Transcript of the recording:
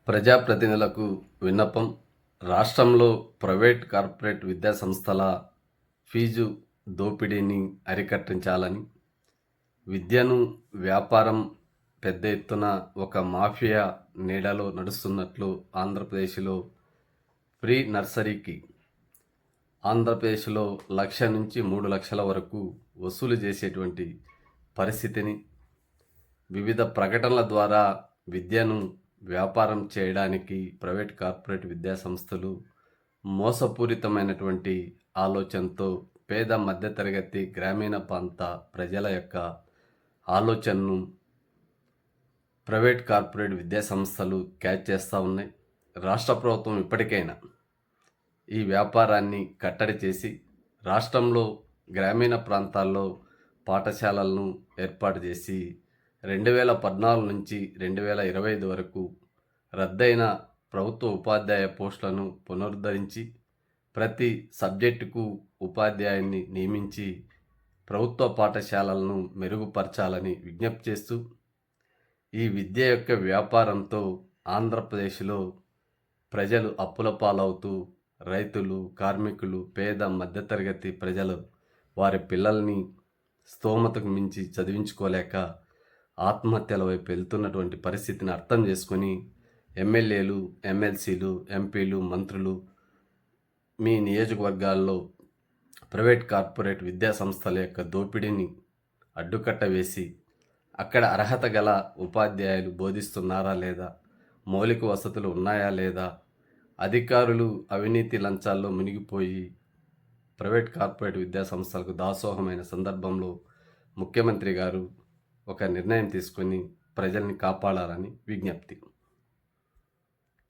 ప్రజాప్రతినిధులకు విన్నపం. రాష్ట్రంలో ప్రైవేట్, కార్పొరేట్ విద్యాసంస్థల ఫీజు దోపిడీని అరికట్టించాలని, విద్యను వ్యాపారం పెద్ద ఎత్తున ఒక మాఫియా నీడలో నడుస్తున్నట్లు ఆంధ్రప్రదేశ్లో ప్రీ నర్సరీకి ఆంధ్రప్రదేశ్లో 1,00,000 నుంచి 3 లక్షల వరకు వసూలు చేసేటువంటి పరిస్థితిని, వివిధ ప్రకటనల ద్వారా విద్యను వ్యాపారం చేయడానికి ప్రైవేట్, కార్పొరేట్ విద్యాసంస్థలు మోసపూరితమైనటువంటి ఆలోచనతో పేద మధ్యతరగతి గ్రామీణ ప్రాంత ప్రజల యొక్క ఆలోచనను ప్రైవేట్, కార్పొరేట్ విద్యాసంస్థలు క్యాచ్ చేస్తూ ఉన్నాయి. రాష్ట్ర ప్రభుత్వం ఇప్పటికైనా ఈ వ్యాపారాన్ని కట్టడి చేసి రాష్ట్రంలో గ్రామీణ ప్రాంతాల్లో పాఠశాలలను ఏర్పాటు చేసి 2014 నుంచి 2025 వరకు రద్దయిన ప్రభుత్వ ఉపాధ్యాయ పోస్టులను పునరుద్ధరించి ప్రతి సబ్జెక్టుకు ఉపాధ్యాయుని నియమించి ప్రభుత్వ పాఠశాలలను మెరుగుపరచాలని విజ్ఞప్తి చేస్తూ, ఈ విద్య యొక్క వ్యాపారంతో ఆంధ్రప్రదేశ్లో ప్రజలు అప్పుల పాలవుతూ, రైతులు, కార్మికులు, పేద మధ్యతరగతి ప్రజలు వారి పిల్లల్ని స్తోమతకు మించి చదివించుకోలేక ఆత్మహత్యల వైపు వెళ్తున్నటువంటి పరిస్థితిని అర్థం చేసుకొని ఎమ్మెల్యేలు, ఎమ్మెల్సీలు, ఎంపీలు, మంత్రులు మీ నియోజకవర్గాల్లో ప్రైవేట్, కార్పొరేట్ విద్యాసంస్థల యొక్క దోపిడీని అడ్డుకట్ట వేసి అక్కడ అర్హత గల ఉపాధ్యాయులు బోధిస్తున్నారా లేదా, మౌలిక వసతులు ఉన్నాయా లేదా, అధికారులు అవినీతి లంచాల్లో మునిగిపోయి ప్రైవేట్, కార్పొరేట్ విద్యాసంస్థలకు దాసోహమైన సందర్భంలో ముఖ్యమంత్రి గారు ఒక నిర్ణయం తీసుకొని ప్రజల్ని కాపాడాలని విజ్ఞప్తి.